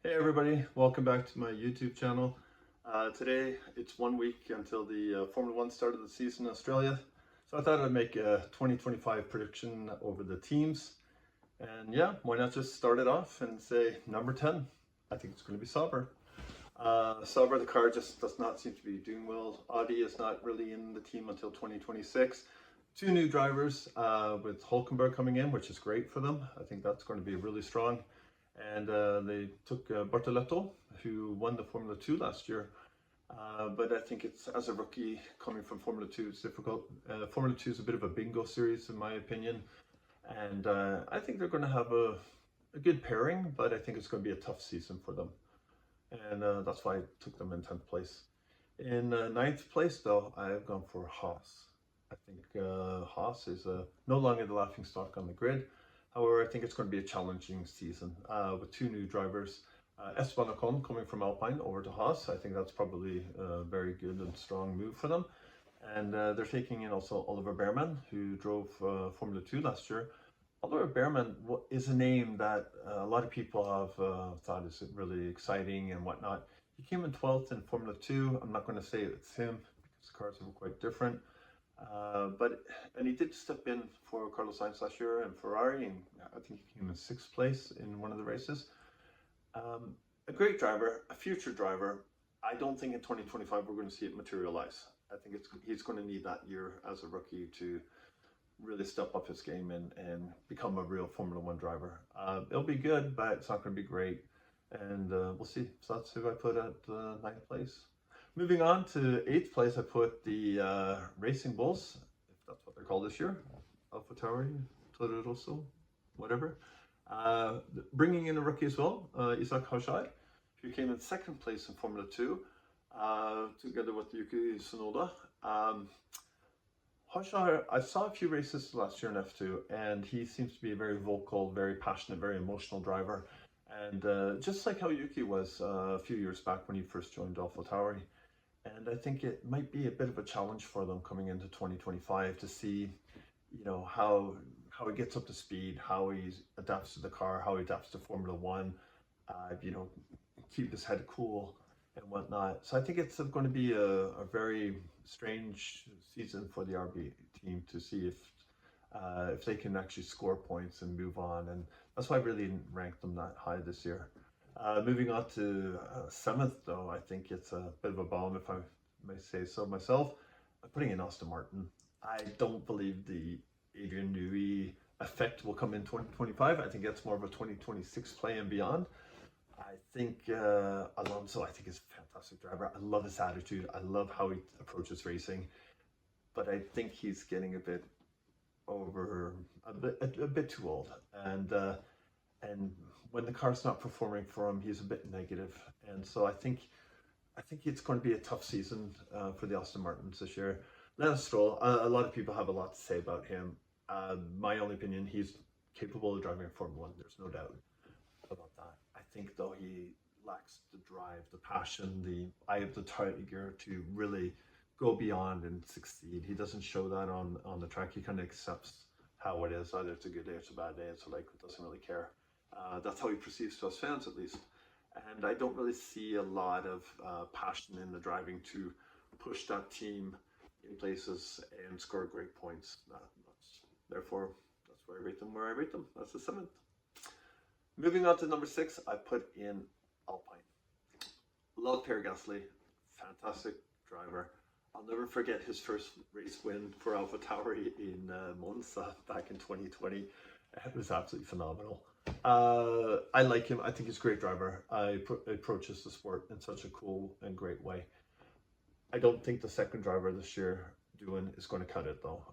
Hey everybody, welcome back to my YouTube channel. Today it's 1 week until the Formula 1 start of the season in Australia. So I thought I'd make a 2025 prediction over the teams. And yeah, why not just start it off and say number 10. I think it's going to be Sauber. Sauber, the car just does not seem to be doing well. Audi is not really in the team until 2026. Two new drivers with Hulkenberg coming in, which is great for them. I think that's going to be really strong. And they took Bortoleto, who won the Formula 2 last year. But I think it's, as a rookie coming from Formula 2, it's difficult. Formula 2 is a bit of a bingo series, in my opinion. And I think they're going to have a good pairing, but I think it's going to be a tough season for them. And that's why I took them in 10th place. In 9th place, though, I've gone for Haas. I think Haas is no longer the laughingstock on the grid. However, I think it's going to be a challenging season with two new drivers. Esteban Ocon coming from Alpine over to Haas. I think that's probably a very good and strong move for them. And they're taking in also Oliver Bearman, who drove Formula 2 last year. Oliver Bearman is a name that a lot of people have thought is really exciting and whatnot. He came in 12th in Formula 2. I'm not going to say it's him because the cars are quite different. And he did step in for Carlos Sainz last year and Ferrari, and I think he came in 6th place in one of the races. A great driver, a future driver. I don't think in 2025 we're going to see it materialize. I think he's going to need that year as a rookie to really step up his game and become a real Formula 1 driver. It'll be good, but it's not going to be great, and we'll see. So that's who I put at 9th place. Moving on to 8th place, I put the Racing Bulls, if that's what they're called this year, AlphaTauri, Toro Rosso, whatever. Bringing in a rookie as well, Isaac Hajai, who came in 2nd place in Formula 2, together with Yuki Tsunoda. Hajai, I saw a few races last year in F2, and he seems to be a very vocal, very passionate, very emotional driver. And just like how Yuki was a few years back when he first joined AlphaTauri. And I think it might be a bit of a challenge for them coming into 2025 to see, how he gets up to speed, how he adapts to the car, how he adapts to Formula 1, keep his head cool and whatnot. So I think it's going to be a very strange season for the RB team to see if they can actually score points and move on. And that's why I really didn't rank them that high this year. Moving on to 7th, though, I think it's a bit of a bomb, if I may say so myself. I'm putting in Aston Martin. I don't believe the Adrian Newey effect will come in 2025. I think that's more of a 2026 play and beyond. I think Alonso, I think, is a fantastic driver. I love his attitude. I love how he approaches racing. But I think he's getting a bit too old. And when the car's not performing for him, he's a bit negative. And so I think it's going to be a tough season for the Aston Martins this year. Lance Stroll, a lot of people have a lot to say about him. My only opinion, he's capable of driving Formula 1. There's no doubt about that. I think, though, he lacks the drive, the passion, the eye of the tiger to really go beyond and succeed. He doesn't show that on the track. He kind of accepts how it is. Either it's a good day or it's a bad day. It's like, doesn't really care. That's how he perceives to us fans, at least. And I don't really see a lot of passion in the driving to push that team in places and score great points. Therefore, that's where I rate them. That's the 7th. Moving on to number 6, I put in Alpine. Love Pierre Gasly, fantastic driver. I'll never forget his first race win for AlphaTauri in Monza back in 2020. It was absolutely phenomenal. I like him. I think he's a great driver. I approaches the sport in such a cool and great way. I don't think the second driver this year is going to cut it, though.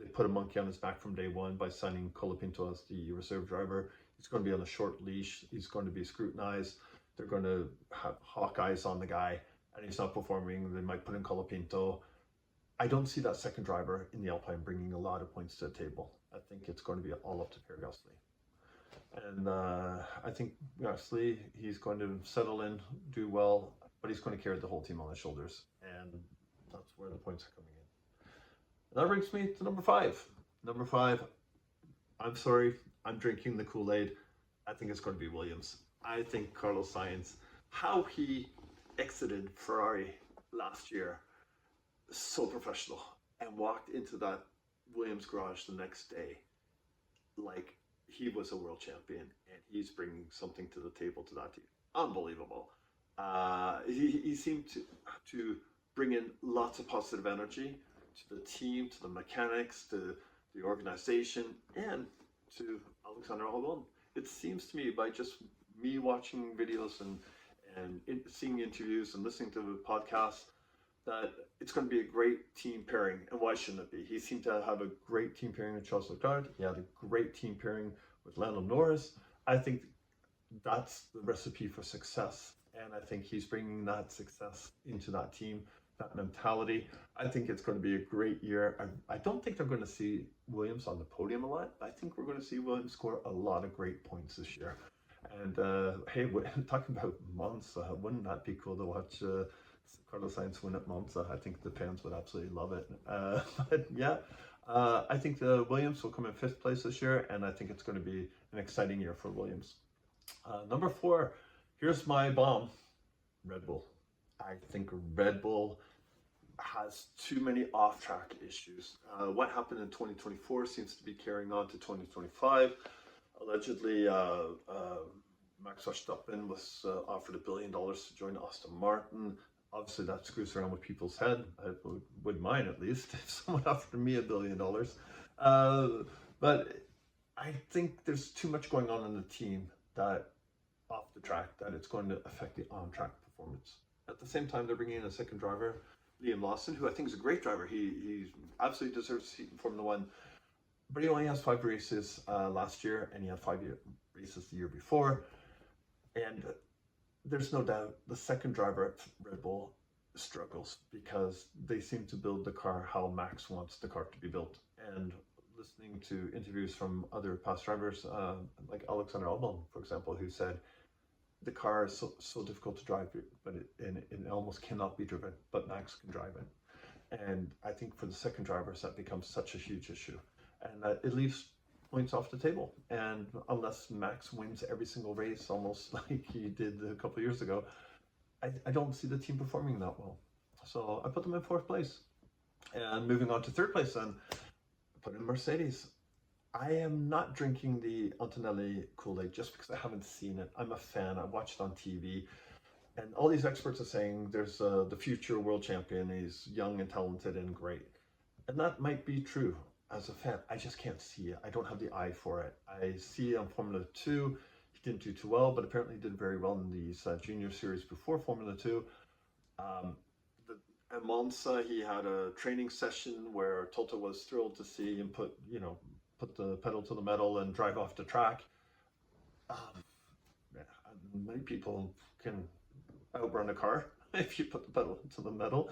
They put a monkey on his back from day one by signing Colapinto as the reserve driver. He's going to be on a short leash. He's going to be scrutinized. They're going to have hawk eyes on the guy, and he's not performing. They might put in Colapinto. I don't see that second driver in the Alpine bringing a lot of points to the table. I think it's going to be all up to Pierre Gasly. And I think Gasly, he's going to settle in, do well, but he's going to carry the whole team on his shoulders. And that's where the points are coming in. And that brings me to number 5. Number 5, I'm sorry, I'm drinking the Kool-Aid. I think it's going to be Williams. I think Carlos Sainz, how he exited Ferrari last year, so professional, and walked into that Williams garage the next day like he was a world champion, and he's bringing something to the table to that team. Unbelievable. He seemed to bring in lots of positive energy to the team, to the mechanics, to the organization, and to Alexander Albon. It seems to me, by just me watching videos and seeing interviews and listening to podcasts, that it's going to be a great team pairing. And why shouldn't it be? He seemed to have a great team pairing with Charles Leclerc. He had a great team pairing with Lando Norris. I think that's the recipe for success. And I think he's bringing that success into that team, that mentality. I think it's going to be a great year. I don't think they're going to see Williams on the podium a lot. I think we're going to see Williams score a lot of great points this year. And hey, talking about Monza, wouldn't that be cool to watch Carlos Sainz win at Monza? I think the fans would absolutely love it. But yeah, I think the Williams will come in 5th place this year, and I think it's going to be an exciting year for Williams. Number 4, here's my bomb, Red Bull. I think Red Bull has too many off-track issues. What happened in 2024 seems to be carrying on to 2025. Allegedly, Max Verstappen was offered $1 billion to join Aston Martin. Obviously, that screws around with people's head. I would mine, at least, if someone offered me $1 billion. But I think there's too much going on in the team that off the track that it's going to affect the on-track performance. At the same time, they're bringing in a second driver, Liam Lawson, who I think is a great driver. He absolutely deserves a seat in Formula One. But he only has 5 races last year, and he had 5 races the year before. And there's no doubt the second driver at Red Bull struggles because they seem to build the car how Max wants the car to be built. And listening to interviews from other past drivers, like Alexander Albon, for example, who said the car is so difficult to drive, but it almost cannot be driven, but Max can drive it. And I think for the second drivers, that becomes such a huge issue. And it leaves points off the table. And unless Max wins every single race, almost like he did a couple of years ago, I don't see the team performing that well. So I put them in 4th place. And moving on to 3rd place then, I put in Mercedes. I am not drinking the Antonelli Kool-Aid just because I haven't seen it. I'm a fan. I watched it on TV. And all these experts are saying there's the future world champion. He's young and talented and great. And that might be true. As a fan, I just can't see it. I don't have the eye for it. I see on Formula 2, he didn't do too well, but apparently he did very well in these junior series before Formula 2. At Monza, he had a training session where Toto was thrilled to see him put the pedal to the metal and drive off the track. Many people can outrun a car if you put the pedal to the metal.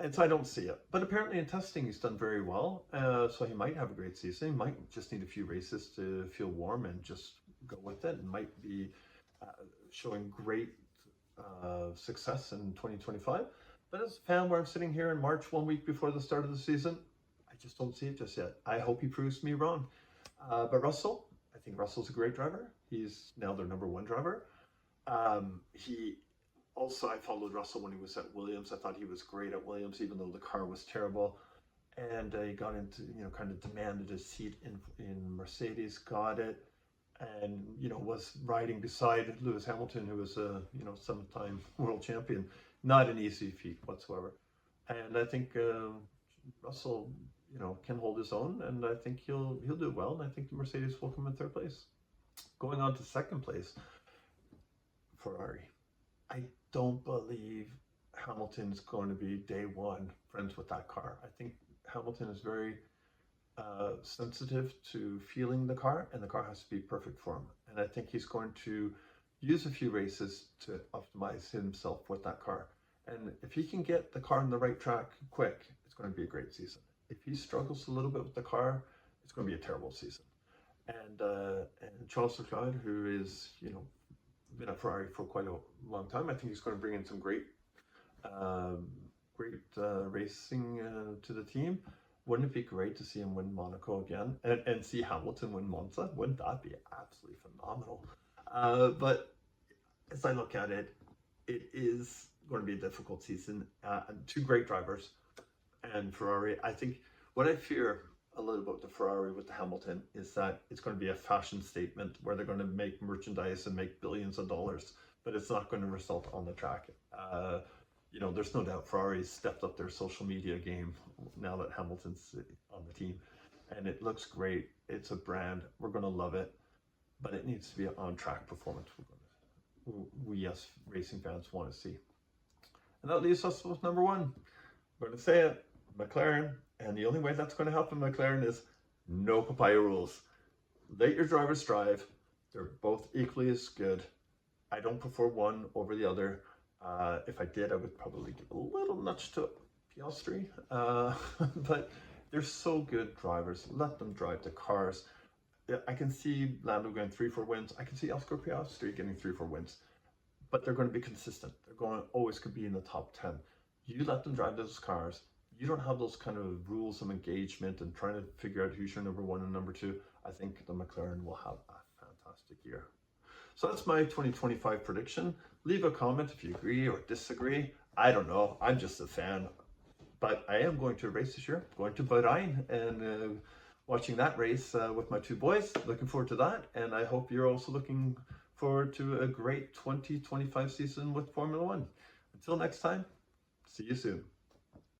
And so I don't see it. But apparently in testing, he's done very well. So he might have a great season. He might just need a few races to feel warm and just go with it. And might be showing great success in 2025. But as a fan, where I'm sitting here in March, 1 week before the start of the season, I just don't see it just yet. I hope he proves me wrong. But Russell, I think Russell's a great driver. He's now their number 1 driver. Also, I followed Russell when he was at Williams. I thought he was great at Williams, even though the car was terrible. And he got into, kind of demanded a seat in Mercedes, got it, and, was riding beside Lewis Hamilton, who was a, 7-time world champion. Not an easy feat whatsoever. And I think Russell, can hold his own, and I think he'll do well. And I think the Mercedes will come in 3rd place. Going on to 2nd place, Ferrari. I don't believe Hamilton's going to be day one friends with that car. I think Hamilton is very sensitive to feeling the car, and the car has to be perfect for him. And I think he's going to use a few races to optimize himself with that car. And if he can get the car on the right track quick, it's going to be a great season. If he struggles a little bit with the car, it's going to be a terrible season. And Charles Leclerc, who is, been at Ferrari for quite a long time, I think he's going to bring in some great racing to the team. Wouldn't it be great to see him win Monaco again and see Hamilton win Monza? Wouldn't that be absolutely phenomenal? But as I look at it, it is going to be a difficult season. Two great drivers, and Ferrari. I think what I fear a little about the Ferrari with the Hamilton is that it's going to be a fashion statement where they're going to make merchandise and make billions of dollars, but it's not going to result on the track. You know, there's no doubt Ferrari's stepped up their social media game now that Hamilton's on the team, and it looks great. It's a brand. We're going to love it, but it needs to be an on-track performance. We as racing fans want to see. And that leaves us with number one. I'm going to say it, McLaren. And the only way that's going to help in McLaren is no papaya rules. Let your drivers drive. They're both equally as good. I don't prefer one over the other. If I did, I would probably give a little nudge to Piastri. But they're so good drivers. Let them drive the cars. I can see Lando getting 3-4 wins. I can see Oscar Piastri getting 3-4 wins. But they're going to be consistent. They're going to always could be in the top 10. You let them drive those cars. You don't have those kind of rules of engagement and trying to figure out who's your number one and number two. I think the McLaren will have a fantastic year. So that's my 2025 prediction. Leave a comment if you agree or disagree. I don't know. I'm just a fan. But I am going to a race this year. Going to Bahrain and watching that race with my two boys. Looking forward to that. And I hope you're also looking forward to a great 2025 season with Formula One. Until next time, see you soon.